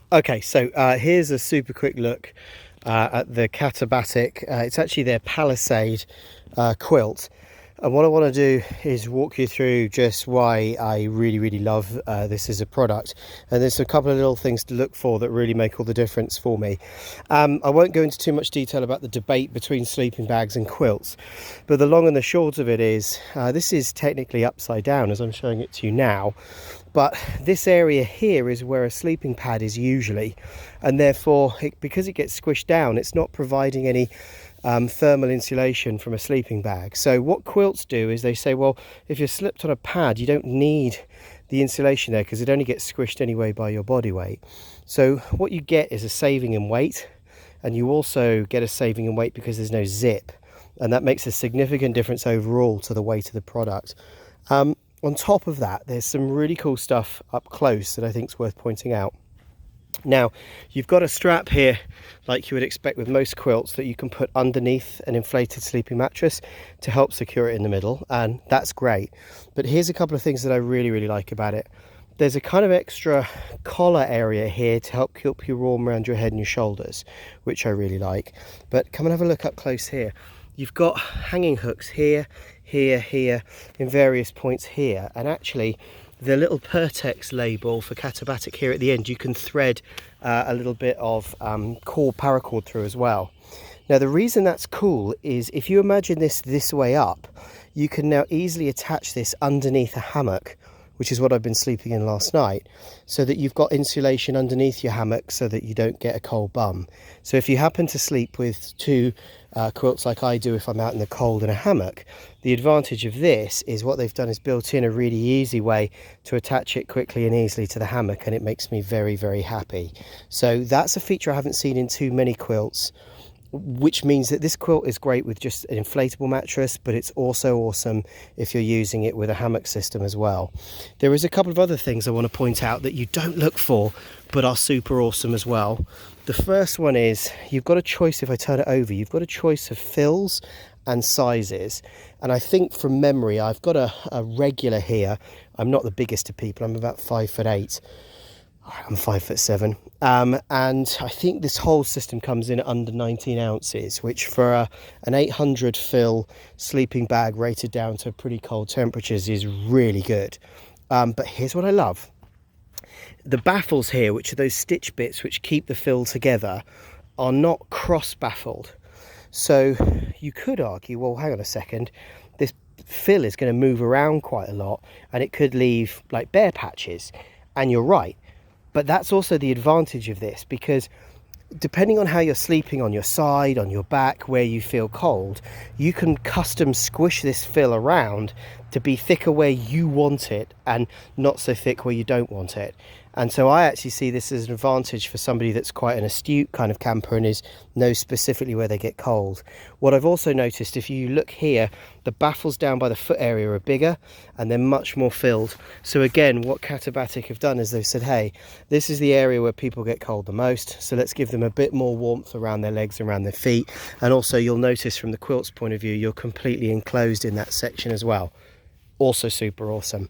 Okay, so here's a super quick look at the Katabatic. It's actually their Palisade quilt. And what I want to do is walk you through just why I really love this as a product. And there's a couple of little things to look for that really make all the difference for me. I won't go into too much detail about the debate between sleeping bags and quilts, but the long and the short of it is this is technically upside down as I'm showing it to you now. But this area here is where a sleeping pad is usually, and therefore because it gets squished down, it's not providing any thermal insulation from a sleeping bag. So what quilts do is they say, well, if you're slipped on a pad, you don't need the insulation there because it only gets squished anyway by your body weight. So what you get is a saving in weight, and you also get a saving in weight because there's no zip, and that makes a significant difference overall to the weight of the product. On top of that, there's some really cool stuff up close that I think is worth pointing out. Now, you've got a strap here, like you would expect with most quilts, that you can put underneath an inflated sleeping mattress to help secure it in the middle, and that's great. But here's a couple of things that I really like about it. There's a kind of extra collar area here to help keep you warm around your head and your shoulders, which I really like. But come and have a look up close here. You've got hanging hooks here, here, in various points here, and actually the little Pertex label for Katabatic here at the end, you can thread a little bit of paracord through as well. Now the reason that's cool is if you imagine this way up, you can now easily attach this underneath a hammock, which is what I've been sleeping in last night, so that you've got insulation underneath your hammock so that you don't get a cold bum. So if you happen to sleep with two quilts like I do if I'm out in the cold in a hammock, the advantage of this is what they've done is built in a really easy way to attach it quickly and easily to the hammock, and it makes me very happy. So that's a feature I haven't seen in too many quilts, which means that this quilt is great with just an inflatable mattress, but it's also awesome if you're using it with a hammock system as well. There is a couple of other things I want to point out that you don't look for but are super awesome as well. The first one is you've got a choice. If I turn it over, you've got a choice of fills and sizes, and I think from memory I've got a regular here. I'm not the biggest of people, I'm about 5'8". I'm 5'7", and I think this whole system comes in at under 19 ounces, which for an 800 fill sleeping bag rated down to pretty cold temperatures is really good. But here's what I love. The baffles here, which are those stitch bits which keep the fill together, are not cross baffled. So you could argue, well, hang on a second, this fill is going to move around quite a lot and it could leave like bare patches, and you're right. But that's also the advantage of this, because depending on how you're sleeping, on your side, on your back, where you feel cold, you can custom squish this fill around to be thicker where you want it and not so thick where you don't want it. And so I actually see this as an advantage for somebody that's quite an astute kind of camper and knows specifically where they get cold. What I've also noticed, if you look here, the baffles down by the foot area are bigger and they're much more filled. So again, what Katabatic have done is they've said, hey, this is the area where people get cold the most, so let's give them a bit more warmth around their legs, around their feet. And also you'll notice from the quilt's point of view, you're completely enclosed in that section as well. Also super awesome.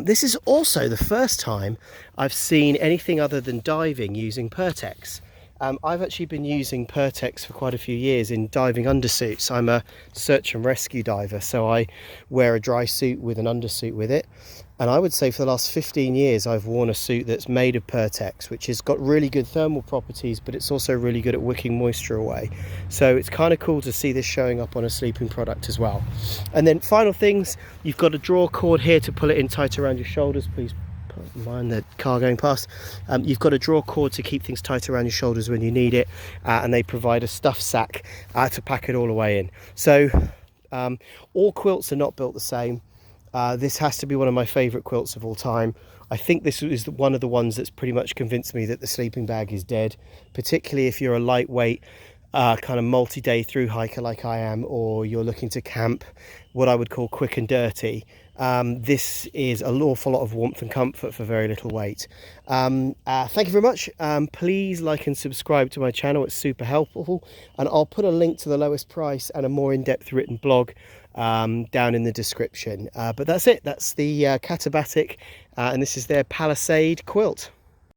This is also the first time I've seen anything other than diving using Pertex. I've actually been using Pertex for quite a few years in diving undersuits. I'm a search and rescue diver, so I wear a dry suit with an undersuit with it. And I would say for the last 15 years, I've worn a suit that's made of Pertex, which has got really good thermal properties, but it's also really good at wicking moisture away. So it's kind of cool to see this showing up on a sleeping product as well. And then final things, you've got a draw cord here to pull it in tight around your shoulders. Please mind the car going past. You've got a draw cord to keep things tight around your shoulders when you need it, and they provide a stuff sack to pack it all away in. So all quilts are not built the same. This has to be one of my favourite quilts of all time. I think this is one of the ones that's pretty much convinced me that the sleeping bag is dead, particularly if you're a lightweight kind of multi-day through hiker like I am, or you're looking to camp what I would call quick and dirty. This is an awful lot of warmth and comfort for very little weight. Thank you very much. Please like and subscribe to my channel, it's super helpful, and I'll put a link to the lowest price and a more in-depth written blog down in the description. But that's it, that's the Katabatic, and this is their Palisade quilt.